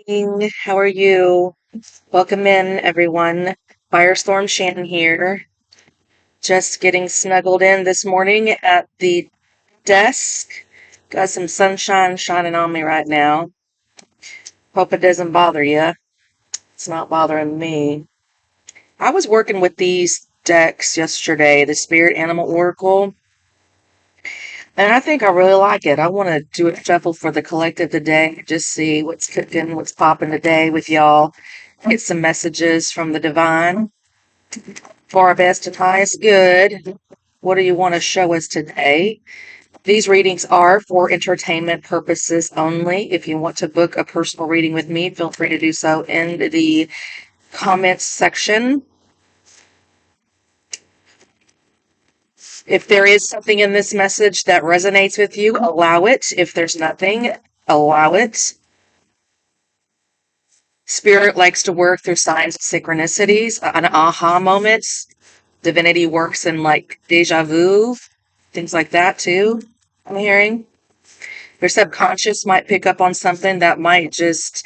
morning. How are you? Welcome in, everyone. Firestorm Shannon here. Just getting snuggled in this morning at the desk. Got some sunshine shining on me right now. Hope it doesn't bother you. It's not bothering me. I was working with these decks yesterday, the Spirit Animal Oracle, and I think I really like it. I want to do a shuffle for the collective today, just see what's cooking, what's popping today with y'all. Get some messages from the divine for our best and highest good. What do you want to show us today? These readings are for entertainment purposes only. If you want to book a personal reading with me, feel free to do so in the comments section. If there is something in this message that resonates with you, allow it. If there's nothing, allow it. Spirit likes to work through signs of synchronicities, an aha moments. Divinity works in like deja vu, things like that too. I'm hearing your subconscious might pick up on something that might just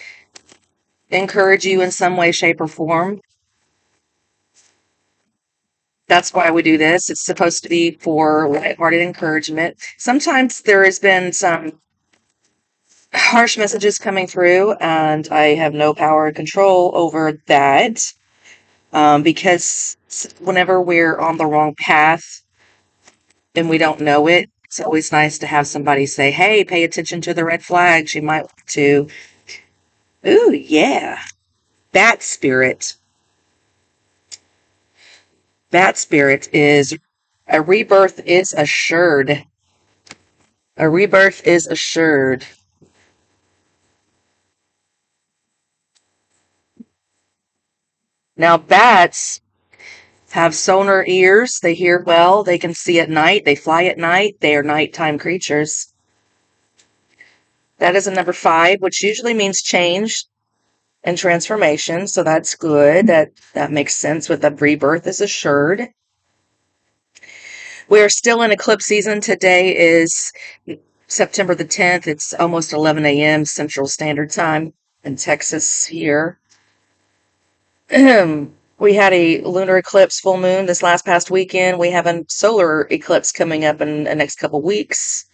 encourage you in some way, shape, or form. That's why we do this. It's supposed to be for lighthearted encouragement. Sometimes there has been some harsh messages coming through, and I have no power or control over that because whenever we're on the wrong path and we don't know it, it's always nice to have somebody say, hey, pay attention to the red flags. You might want to. Ooh, yeah. Bat spirit. Bat spirit is a rebirth is assured. A rebirth is assured. Now, bats have sonar ears. They hear well. They can see at night. They fly at night. They are nighttime creatures. That is a number 5, which usually means change and transformation. So that's good. That makes sense with the rebirth is assured. We are still in eclipse season. Today is September the 10th. It's almost 11 a.m. Central Standard Time in Texas here. We had a lunar eclipse full moon this past weekend. We have a solar eclipse coming up in the next couple weeks.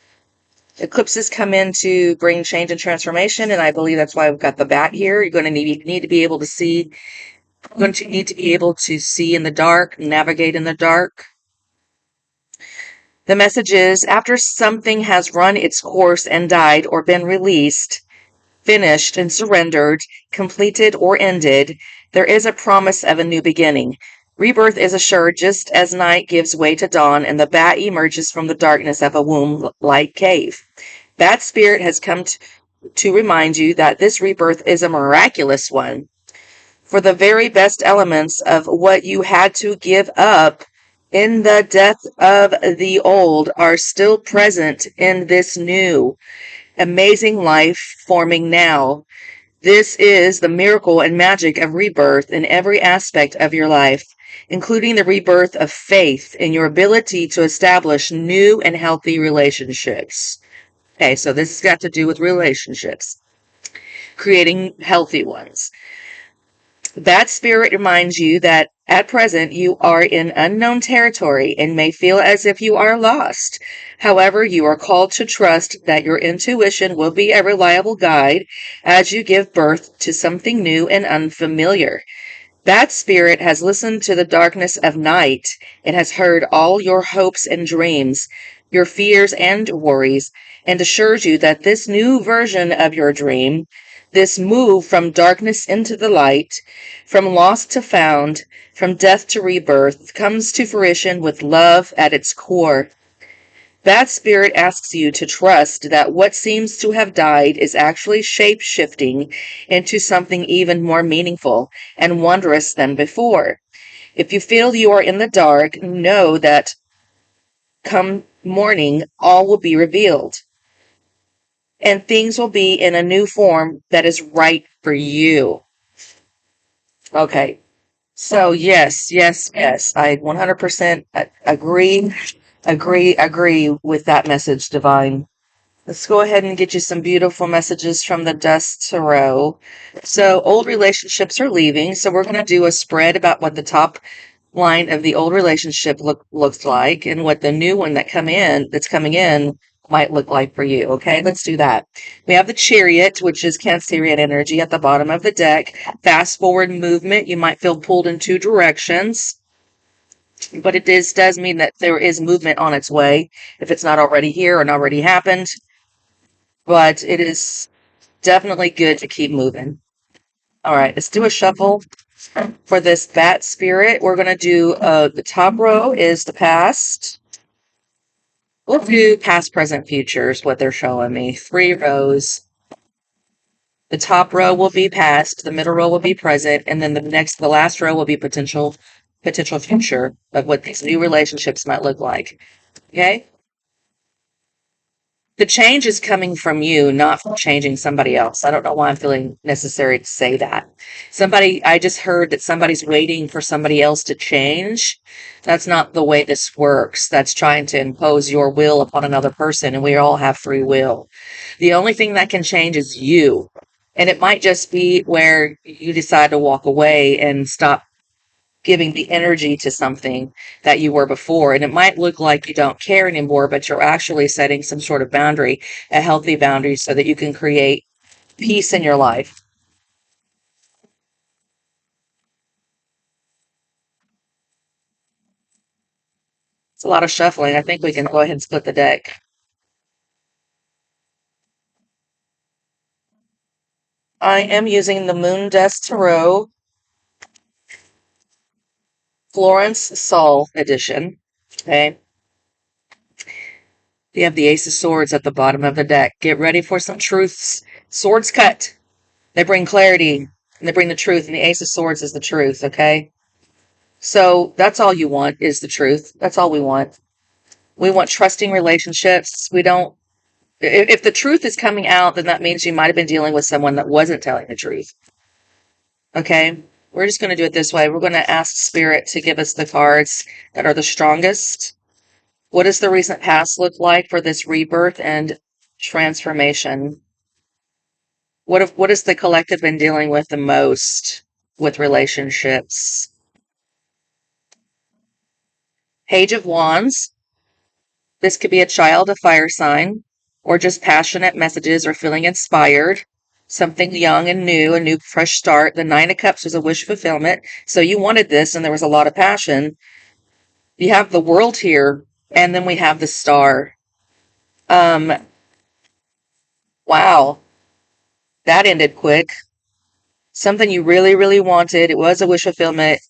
Eclipses come in to bring change and transformation, and I believe that's why we've got the bat here. You're going to need to be able to see. Going to need to be able to see in the dark, navigate in the dark. The message is, after something has run its course and died or been released, finished and surrendered, completed or ended, there is a promise of a new beginning. Rebirth is assured just as night gives way to dawn and the bat emerges from the darkness of a womb-like cave. Bat spirit has come to remind you that this rebirth is a miraculous one. For the very best elements of what you had to give up in the death of the old are still present in this new, amazing life forming now. This is the miracle and magic of rebirth in every aspect of your life, including the rebirth of faith in your ability to establish new and healthy relationships. Okay, so this has got to do with relationships, creating healthy ones. That spirit reminds you that at present you are in unknown territory and may feel as if you are lost. However, you are called to trust that your intuition will be a reliable guide as you give birth to something new and unfamiliar. That spirit has listened to the darkness of night and has heard all your hopes and dreams, your fears and worries, and assures you that this new version of your dream, this move from darkness into the light, from lost to found, from death to rebirth, comes to fruition with love at its core. That spirit asks you to trust that what seems to have died is actually shape-shifting into something even more meaningful and wondrous than before. If you feel you are in the dark, know that come morning, all will be revealed. And things will be in a new form that is right for you. Okay. So yes, I 100% agree with that message, Divine. Let's go ahead and get you some beautiful messages from the Dust Tarot. So, old relationships are leaving. So, we're going to do a spread about what the top line of the old relationship looks like and what the new one that's coming in might look like for you. Okay, let's do that. We have the Chariot, which is Cancerian energy at the bottom of the deck. Fast forward movement. You might feel pulled in two directions, but it does mean that there is movement on its way if it's not already here or already happened. But it is definitely good to keep moving. All right, let's do a shuffle for this bat spirit. We're going to do the top row is the past. We'll do past, present, futures, what they're showing me. 3 rows. The top row will be past, the middle row will be present, and then the last row will be potential future of what these new relationships might look like. Okay? The change is coming from you, not from changing somebody else. I don't know why I'm feeling necessary to say that. I just heard that somebody's waiting for somebody else to change. That's not the way this works. That's trying to impose your will upon another person, and we all have free will. The only thing that can change is you. And it might just be where you decide to walk away and stop giving the energy to something that you were before. And it might look like you don't care anymore, but you're actually setting some sort of boundary, a healthy boundary, so that you can create peace in your life. It's a lot of shuffling. I think we can go ahead and split the deck. I am using the Moon Dust Tarot Florance Saul edition. Okay. You have the Ace of Swords at the bottom of the deck. Get ready for some truths. Swords cut. They bring clarity and they bring the truth, and the Ace of Swords is the truth, okay? So that's all you want is the truth. That's all we want. We want trusting relationships. We don't, if the truth is coming out, then that means you might have been dealing with someone that wasn't telling the truth. Okay? We're just going to do it this way. We're going to ask Spirit to give us the cards that are the strongest. What does the recent past look like for this rebirth and transformation? What has the collective been dealing with the most with relationships? Page of Wands. This could be a child, a fire sign, or just passionate messages or feeling inspired. Something young and new, a new fresh start. The Nine of Cups was a wish fulfillment. So you wanted this and there was a lot of passion. You have the World here, and then we have the Star. Wow. That ended quick. Something you really, really wanted. It was a wish fulfillment.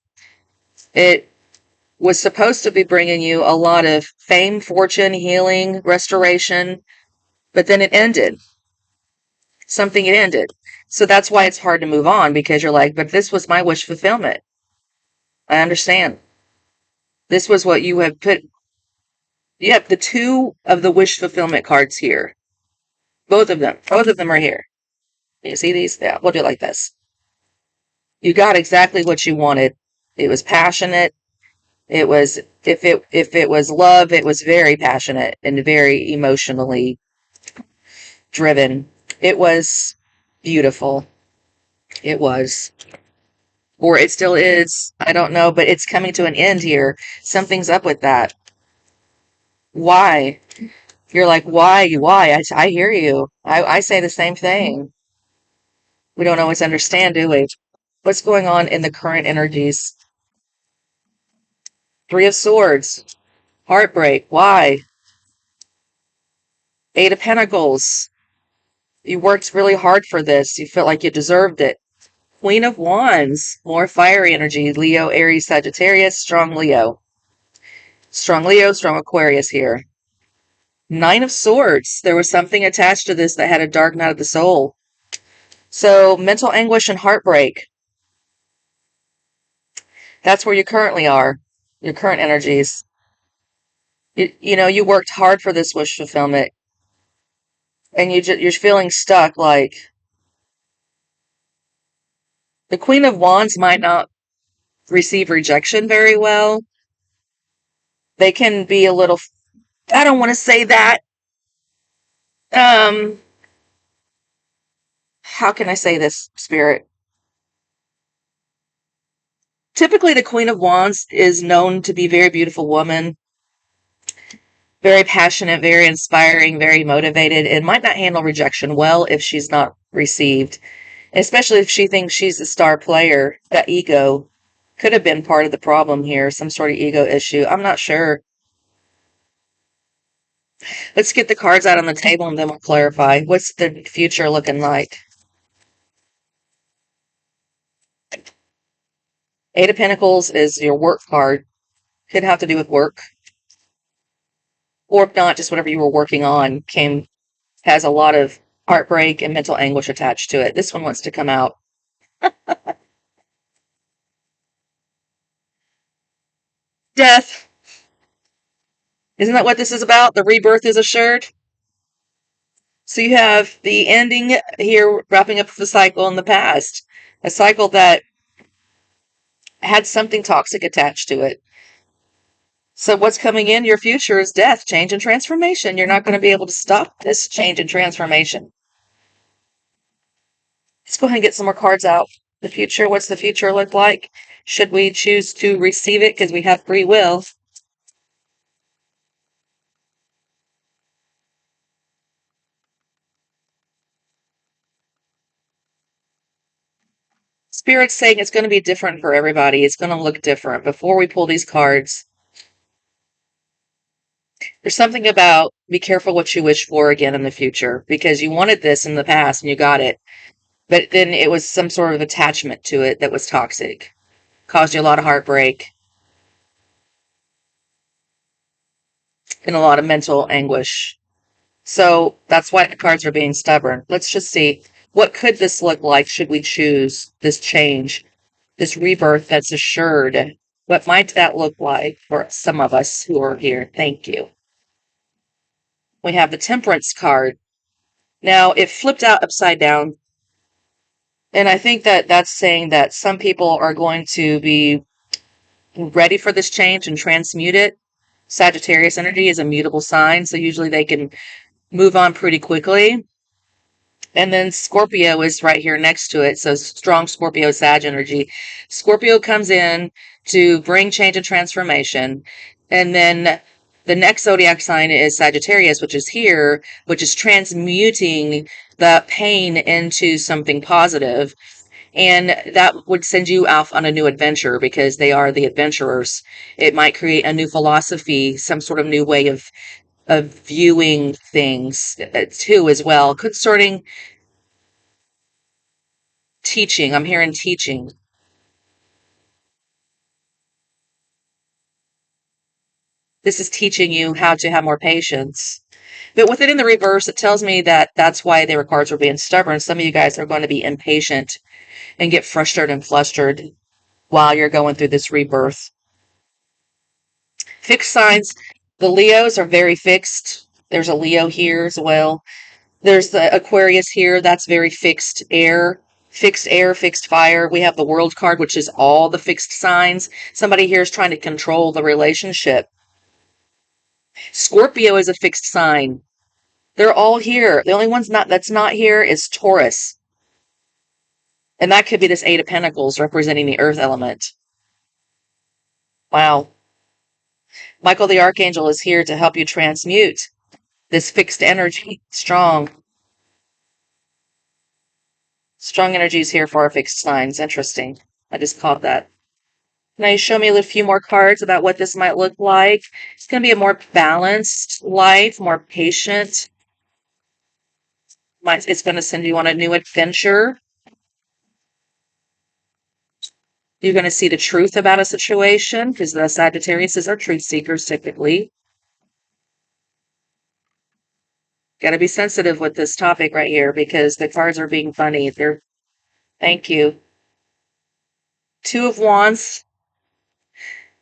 It was supposed to be bringing you a lot of fame, fortune, healing, restoration, but then it ended. Something it ended. So that's why it's hard to move on, because you're like, but this was my wish fulfillment. I understand. This was what you have put. You have the 2 of the wish fulfillment cards here. Both of them. Both of them are here. You see these? Yeah, we'll do it like this. You got exactly what you wanted. It was passionate. It was, if it was love, it was very passionate and very emotionally driven. It was beautiful. It was. Or it still is. I don't know, but it's coming to an end here. Something's up with that. Why? You're like, why? Why? I hear you. I say the same thing. We don't always understand, do we? What's going on in the current energies? 3 of Swords. Heartbreak. Why? 8 of Pentacles. You worked really hard for this. You felt like you deserved it. Queen of Wands. More fiery energy. Leo, Aries, Sagittarius. Strong Leo. Strong Leo, strong Aquarius here. 9 of Swords. There was something attached to this that had a dark night of the soul. So, mental anguish and heartbreak. That's where you currently are. Your current energies. You worked hard for this wish fulfillment. And you're feeling stuck, like the Queen of Wands might not receive rejection very well. They can be a little, I don't want to say that. Um, how can I say this, Spirit? Typically, the Queen of Wands is known to be a very beautiful woman, very passionate, very inspiring, very motivated, and might not handle rejection well if she's not received, especially if she thinks she's a star player. That ego could have been part of the problem here, some sort of ego issue. I'm not sure. Let's get the cards out on the table and then we'll clarify. What's the future looking like? Eight of Pentacles is your work card. Could have to do with work. Or if not, just whatever you were working on has a lot of heartbreak and mental anguish attached to it. This one wants to come out. Death. Isn't that what this is about? The rebirth is assured. So you have the ending here, wrapping up the cycle in the past. A cycle that had something toxic attached to it. So what's coming in your future is death, change, and transformation. You're not going to be able to stop this change and transformation. Let's go ahead and get some more cards out. The future, what's the future look like? Should we choose to receive it because we have free will? Spirit's saying it's going to be different for everybody. It's going to look different. Before we pull these cards, there's something about be careful what you wish for again in the future because you wanted this in the past and you got it. But then it was some sort of attachment to it that was toxic, caused you a lot of heartbreak and a lot of mental anguish. So that's why the cards are being stubborn. Let's just see. What could this look like should we choose this change, this rebirth that's assured? What might that look like for some of us who are here? Thank you. We have the Temperance card. Now, it flipped out upside down. And I think that that's saying that some people are going to be ready for this change and transmute it. Sagittarius energy is a mutable sign, so usually they can move on pretty quickly. And then Scorpio is right here next to it. So strong Scorpio Sag energy. Scorpio comes in to bring change and transformation. And then the next zodiac sign is Sagittarius, which is here, which is transmuting the pain into something positive. And that would send you off on a new adventure because they are the adventurers. It might create a new philosophy, some sort of new way of viewing things too as well, concerning teaching. I'm hearing teaching. This is teaching you how to have more patience. But with it in the reverse, it tells me that that's why their cards were being stubborn. Some of you guys are going to be impatient and get frustrated and flustered while you're going through this rebirth. Fixed signs. The Leos are very fixed. There's a Leo here as well. There's the Aquarius here. That's very fixed air. Fixed air, fixed fire. We have the World card, which is all the fixed signs. Somebody here is trying to control the relationship. Scorpio is a fixed sign. They're all here. The only one's not that's not here is Taurus. And that could be this Eight of Pentacles representing the earth element. Wow. Michael the Archangel is here to help you transmute this fixed energy. Strong energy is here for our fixed signs. Interesting. I just caught that. Can you show me a few more cards about what this might look like? It's going to be a more balanced life, more patient. It's going to send you on a new adventure. You're going to see the truth about a situation because the Sagittarius are truth seekers typically. Got to be sensitive with this topic right here because the cards are being funny. Thank you. Two of Wands.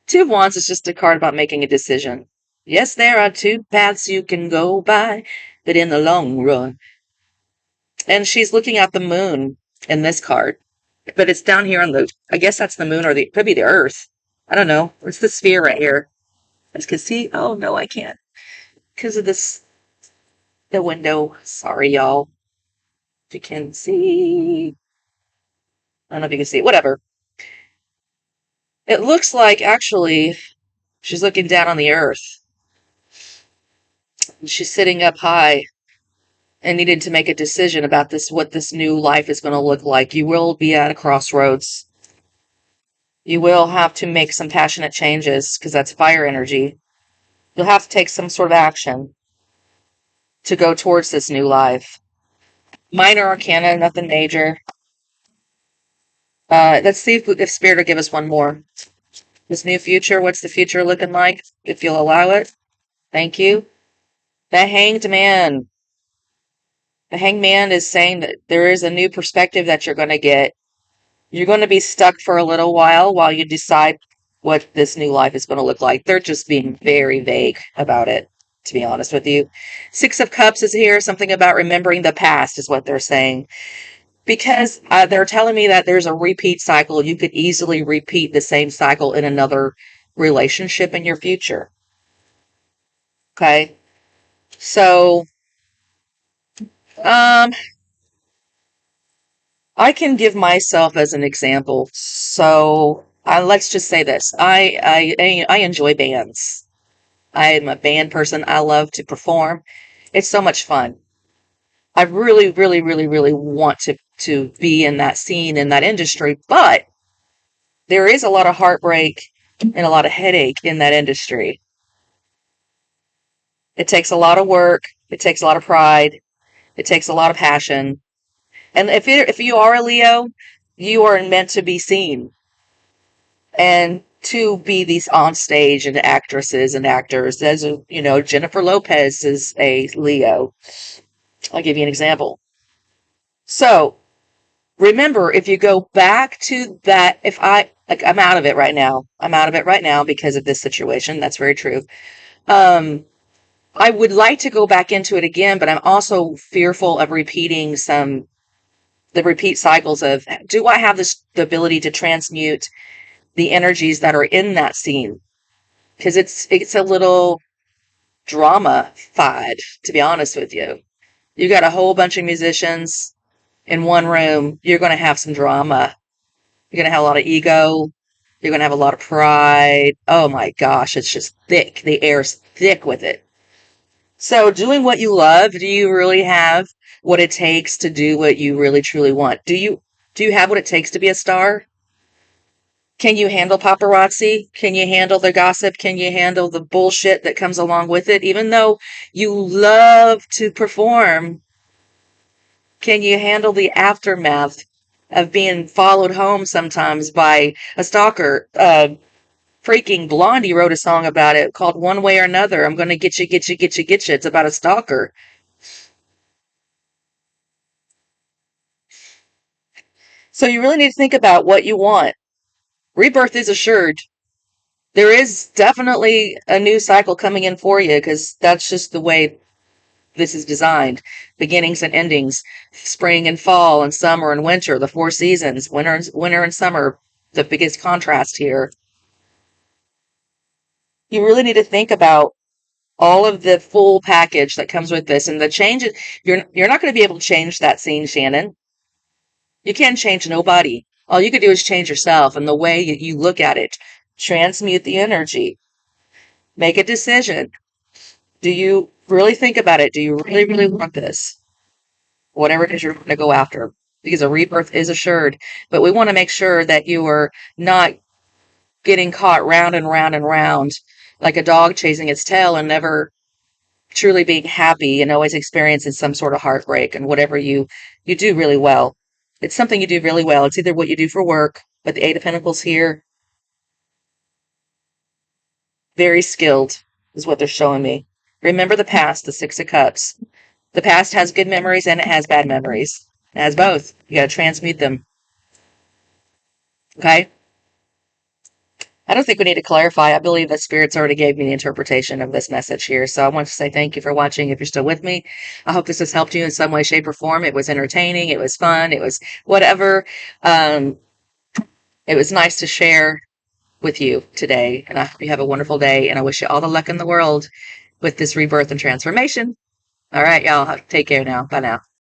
Two of Wands is just a card about making a decision. Yes, there are two paths you can go by, but in the long run. And she's looking at the moon in this card. But it's down here on I guess that's the moon or it could be the earth. I don't know. It's the sphere right here. As you can see, oh no, I can't. Because of this the window. Sorry, y'all. If you can see. I don't know if you can see. Whatever. It looks like, actually, she's looking down on the earth. She's sitting up high and needed to make a decision about this, what this new life is going to look like. You will be at a crossroads. You will have to make some passionate changes because that's fire energy. You'll have to take some sort of action to go towards this new life. Minor arcana, nothing major. Let's see if Spirit will give us one more. This new future, what's the future looking like? If you'll allow it. Thank you. The Hanged Man. The Hanged Man is saying that there is a new perspective that you're going to get. You're going to be stuck for a little while you decide what this new life is going to look like. They're just being very vague about it, to be honest with you. Six of Cups is here. Something about remembering the past is what they're saying. Because they're telling me that there's a repeat cycle. You could easily repeat the same cycle in another relationship in your future. Okay? So, I can give myself as an example. So, let's just say this. I enjoy bands. I'm a band person. I love to perform. It's so much fun. I really, really, really, really want to be in that scene, in that industry, but there is a lot of heartbreak and a lot of headache in that industry. It takes a lot of work. It takes a lot of pride. It takes a lot of passion. And if you are a Leo, you are meant to be seen and to be these on stage and actresses and actors. As Jennifer Lopez is a Leo. I'll give you an example. So remember, if you go back to that, I'm out of it right now. I'm out of it right now because of this situation. That's very true. I would like to go back into it again, but I'm also fearful of repeating the repeat cycles of, do I have the ability to transmute the energies that are in that scene? Because it's a little drama-fied, to be honest with you. You got a whole bunch of musicians in one room. You're going to have some drama. You're going to have a lot of ego. You're going to have a lot of pride. Oh my gosh, it's just thick. The air's thick with it. So doing what you love, do you really have what it takes to do what you really truly want? Do you have what it takes to be a star? Can you handle paparazzi? Can you handle the gossip? Can you handle the bullshit that comes along with it? Even though you love to perform, can you handle the aftermath of being followed home sometimes by a stalker? Freaking Blondie wrote a song about it called One Way or Another. I'm gonna get you, get you, get you, get you. It's about a stalker. So you really need to think about what you want. Rebirth is assured. There is definitely a new cycle coming in for you because that's just the way this is designed. Beginnings and endings, spring and fall and summer and winter, the four seasons, winter and summer, the biggest contrast here. You really need to think about all of the full package that comes with this and the changes. You're not going to be able to change that scene, Shannon. You can't change nobody. All you could do is change yourself and the way you look at it. Transmute the energy. Make a decision. Do you really think about it? Do you really, really want this? Whatever it is you're going to go after. Because a rebirth is assured. But we want to make sure that you are not getting caught round and round and round like a dog chasing its tail and never truly being happy and always experiencing some sort of heartbreak and whatever you do really well. It's something you do really well. It's either what you do for work, but the Eight of Pentacles here, very skilled is what they're showing me. Remember the past, the Six of Cups. The past has good memories and it has bad memories. It has both. You got to transmute them. Okay? I don't think we need to clarify. I believe that Spirits already gave me the interpretation of this message here. So I want to say thank you for watching. If you're still with me, I hope this has helped you in some way, shape, or form. It was entertaining. It was fun. It was whatever. It was nice to share with you today. And I hope you have a wonderful day. And I wish you all the luck in the world with this rebirth and transformation. All right, y'all. Take care now. Bye now.